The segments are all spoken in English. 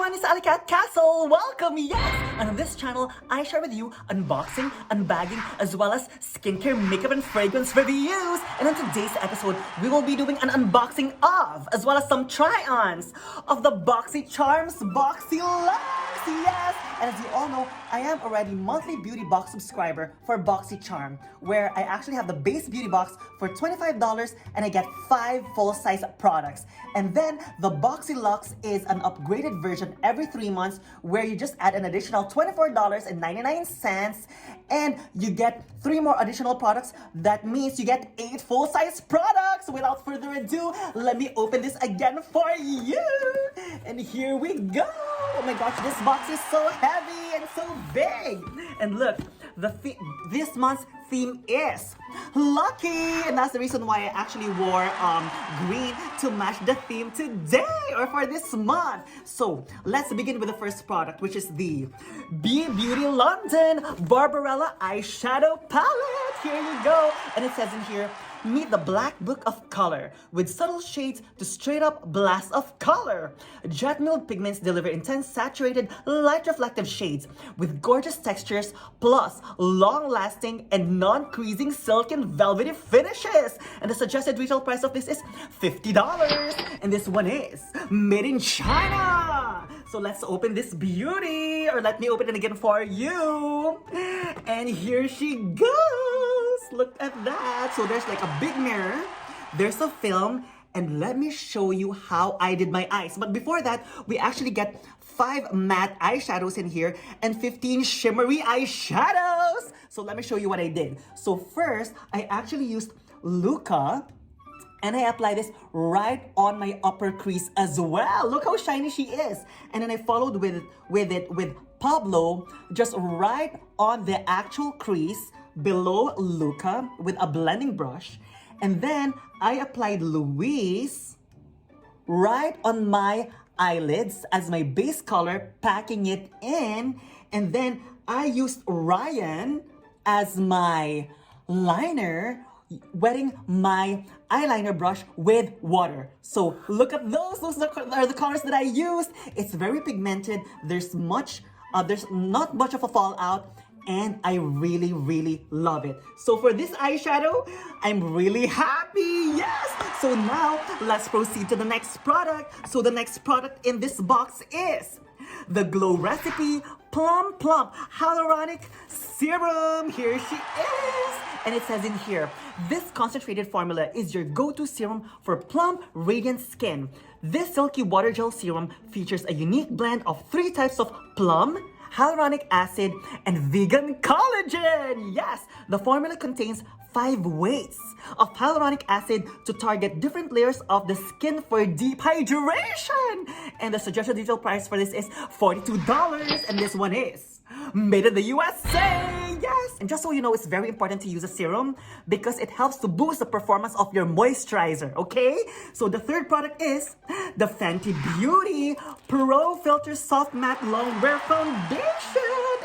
everyone, it's ALLYCAT Castle. Welcome, yes! And on this channel, I share with you unboxing, unbagging, as well as skincare, makeup, and fragrance reviews. And on today's episode, we will be doing an unboxing of, as well as some try-ons of the Boxycharm Boxyluxe. Yes! And as you all know, I am already monthly beauty box subscriber for Boxycharm, where I actually have the base beauty box for $25 and I get 5 full-size products. And then the Boxyluxe is an upgraded version every 3 months where you just add an additional $24.99 and you get 3 more additional products. That means you get 8 full-size products. Without further ado, let me open this again for you. And here we go. Oh my gosh, this box is so heavy and so big. And look, this month's theme is lucky, and that's the reason why I actually wore green to match the theme today or for this month. So let's begin with the first product, which is the Be Beauty London Barbarella Eyeshadow Palette. Here you go, and it says in here, meet the black book of color with subtle shades to straight up blast of color. Jet milled pigments deliver intense saturated light reflective shades with gorgeous textures plus long lasting and non-creasing silk and velvety finishes. And the suggested retail price of this is $50. And this one is made in China. So let's open this beauty, or let me open it again for you. And here she goes. Look at that. So there's like a big mirror, there's a film, and let me show you how I did my eyes. But before that, we actually get 5 matte eyeshadows in here and 15 shimmery eyeshadows. So let me show you what I did. So first, I actually used Luca, and I apply this right on my upper crease as well. Look how shiny she is. And then I followed with Pablo, just right on the actual crease below Luca with a blending brush. And then I applied Louise right on my eyelids as my base color, packing it in. And then I used Ryan as my liner, wetting my eyeliner brush with water. So look at those are the colors that I used. It's very pigmented. There's not much of a fallout, and I really love it. So for this eyeshadow, I'm really happy, yes! So now, let's proceed to the next product. So the next product in this box is the Glow Recipe Plum Hyaluronic Serum. Here she is. And it says in here, this concentrated formula is your go-to serum for plump, radiant skin. This silky water gel serum features a unique blend of 3 types of plum, hyaluronic acid, and vegan collagen. Yes, the formula contains 5 weights of hyaluronic acid to target different layers of the skin for deep hydration. And the suggested retail price for this is $42, and this one is made in the USA. Yes, and just so you know, it's very important to use a serum because it helps to boost the performance of your moisturizer, okay? So the third product is the Fenty Beauty Pro Filter Soft Matte Long Wear Foundation.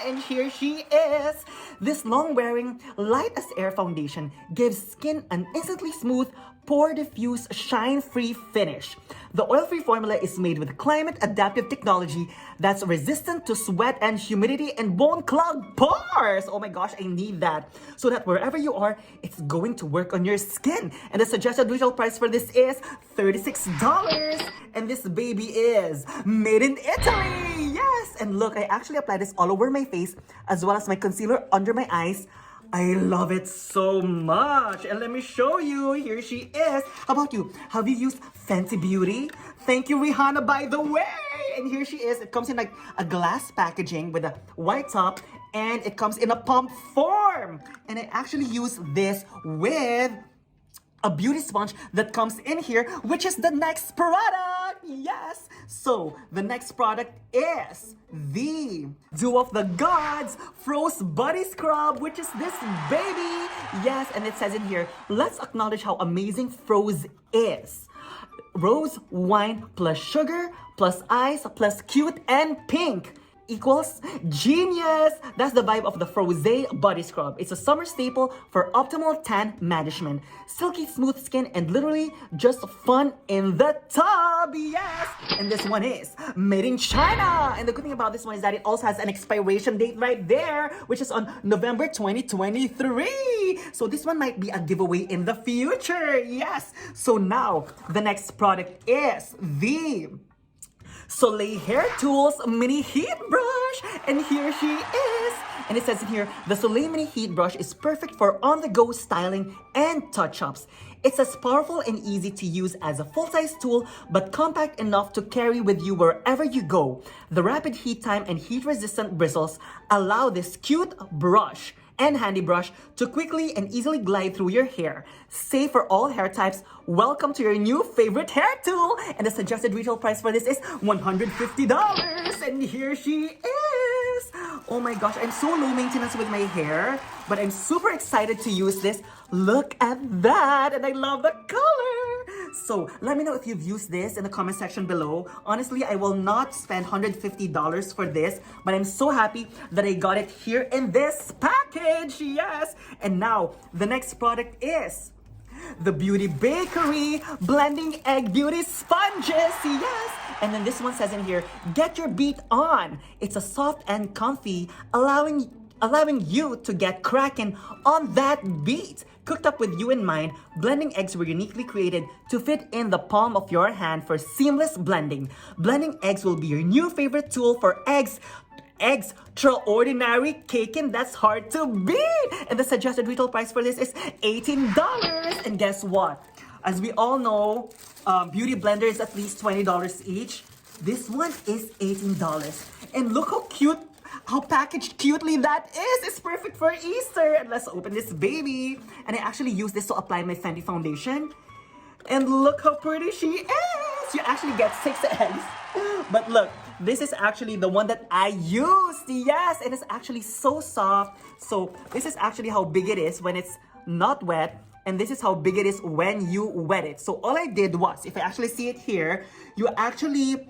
And here she is. This long-wearing, light-as-air foundation gives skin an instantly smooth, pore-diffuse, shine-free finish. The oil-free formula is made with climate-adaptive technology that's resistant to sweat and humidity and bone-clogged pores. Oh my gosh, I need that. So that wherever you are, it's going to work on your skin. And the suggested retail price for this is $36. And this baby is made in Italy. Yes, and look, I actually applied this all over my face as well as my concealer under my eyes. I love it so much. And let me show you. Here she is. How about you? Have you used Fenty Beauty? Thank you, Rihanna, by the way. And here she is. It comes in like a glass packaging with a white top, and it comes in a pump form. And I actually use this with a beauty sponge that comes in here, which is the next product. Yes. So the next product is the Dew of the Gods Froze Body Scrub, which is this baby. Yes, and it says in here, let's acknowledge how amazing Froze is. Rose wine plus sugar plus ice plus cute and pink equals genius. That's the vibe of the Froze Body Scrub. It's a summer staple for optimal tan management. Silky smooth skin and literally just fun in the tub. Yes! And this one is made in China. And the good thing about this one is that it also has an expiration date right there, which is on November 2023. So this one might be a giveaway in the future. Yes. So now the next product is the Soleil Hair Tools Mini Heat Brush. And here she is. And it says in here, the Soleil Mini Heat Brush is perfect for on-the-go styling and touch-ups. It's as powerful and easy to use as a full-size tool, but compact enough to carry with you wherever you go. The rapid heat time and heat-resistant bristles allow this cute brush and handy brush to quickly and easily glide through your hair. Safe for all hair types. Welcome to your new favorite hair tool. And the suggested retail price for this is $150. And here she is. Oh my gosh, I'm so low maintenance with my hair, but I'm super excited to use this. Look at that, and I love the color. So let me know if you've used this in the comment section below. Honestly, I will not spend $150 for this, but I'm so happy that I got it here in this package. Yes. And now the next product is the Beauty Bakery Blending Egg Beauty Sponges. Yes. And then this one says in here, get your beat on. It's a soft and comfy, allowing you to get cracking on that beat. Cooked up with you in mind, blending eggs were uniquely created to fit in the palm of your hand for seamless blending. Blending eggs will be your new favorite tool for extraordinary caking that's hard to beat. And the suggested retail price for this is $18. And guess what? As we all know, beauty blender is at least $20 each. This one is $18. And look how cute, how packaged cutely that is. It's perfect for Easter. And let's open this baby. And I actually use this to apply my Fenty foundation. And look how pretty she is. You actually get 6 eggs. But look, this is actually the one that I used. Yes, and it's actually so soft. So this is actually how big it is when it's not wet. And this is how big it is when you wet it. So all I did was, if I actually see it here, you actually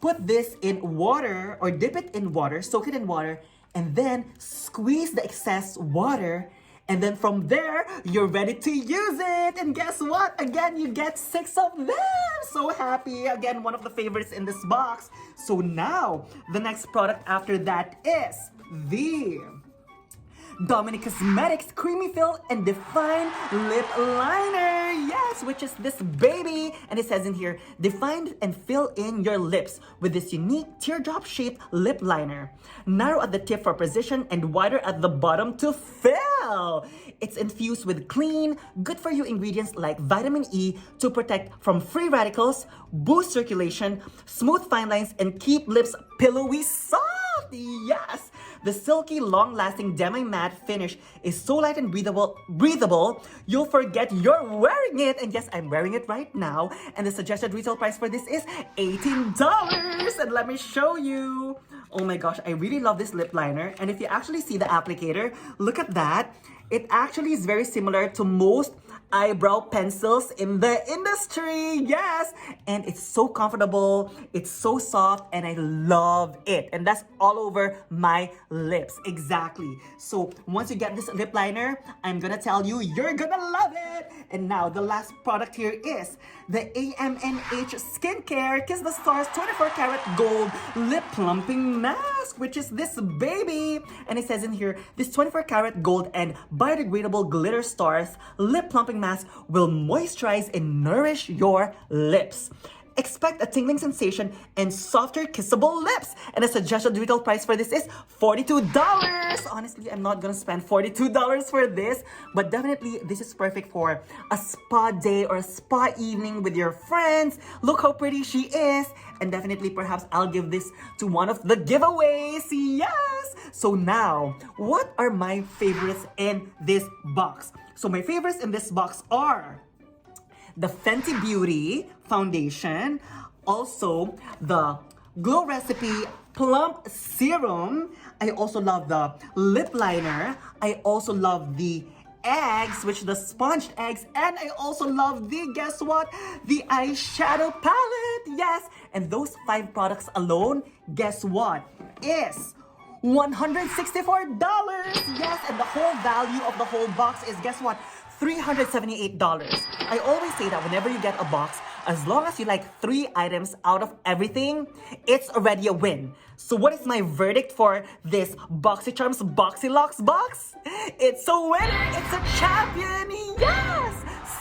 put this in water or dip it in water, soak it in water, and then squeeze the excess water. And then from there, you're ready to use it. And guess what? Again, you get 6 of them. So happy. Again, one of the favorites in this box. So now, the next product after that is the Dominique Cosmetics Creamy Fill and Define Lip Liner. Yes, which is this baby. And it says in here, define and fill in your lips with this unique teardrop shaped lip liner. Narrow at the tip for precision and wider at the bottom to fill. It's infused with clean, good for you ingredients like vitamin E to protect from free radicals, boost circulation, smooth fine lines, and keep lips pillowy soft. Yes! The silky, long-lasting demi-matte finish is so light and breathable, you'll forget you're wearing it. And yes, I'm wearing it right now. And the suggested retail price for this is $18. And let me show you. Oh my gosh, I really love this lip liner. And if you actually see the applicator, look at that. It actually is very similar to most eyebrow pencils in the industry. Yes, and it's so comfortable, it's so soft, and I love it. And that's all over my lips. Exactly. So once you get this lip liner, I'm gonna tell you, you're gonna love it. And now the last product here is the AMNH Skincare Kiss the Stars 24 Karat Gold Lip Plumping Mask, which is this baby. And it says in here, this 24 karat gold and biodegradable glitter stars lip plumping mask will moisturize and nourish your lips. Expect a tingling sensation and softer kissable lips. And the suggested retail price for this is $42. Honestly, I'm not gonna spend $42 for this, but definitely this is perfect for a spa day or a spa evening with your friends. Look how pretty she is. And definitely perhaps I'll give this to one of the giveaways. Yes! So now, what are my favorites in this box? So my favorites in this box are the Fenty Beauty foundation, also the Glow Recipe Plump Serum. I also love the lip liner. I also love the eggs, which the sponged eggs, and I also love the, guess what? The eyeshadow palette. Yes, and those 5 products alone, guess what? Is $164. Yes, and the whole value of the whole box is, guess what? $378. I always say that whenever you get a box, as long as you like 3 items out of everything, it's already a win. So what is my verdict for this Boxycharm's Boxyluxe box? It's a winner! It's a champion! Yes!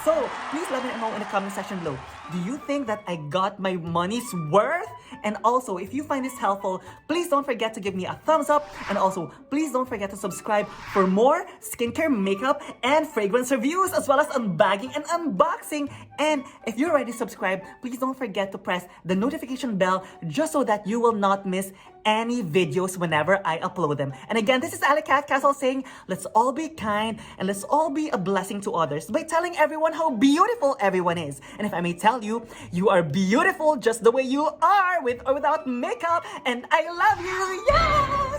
So, please let me know in the comment section below. Do you think that I got my money's worth? And also, if you find this helpful, please don't forget to give me a thumbs up. And also, please don't forget to subscribe for more skincare, makeup, and fragrance reviews, as well as unbagging and unboxing. And if you're already subscribed, please don't forget to press the notification bell just so that you will not miss any videos whenever I upload them. And again, this is ALLYCAT Castle saying, let's all be kind and let's all be a blessing to others by telling everyone how beautiful everyone is. And if I may tell you, you are beautiful just the way you are, with or without makeup, and I love you. Yeah!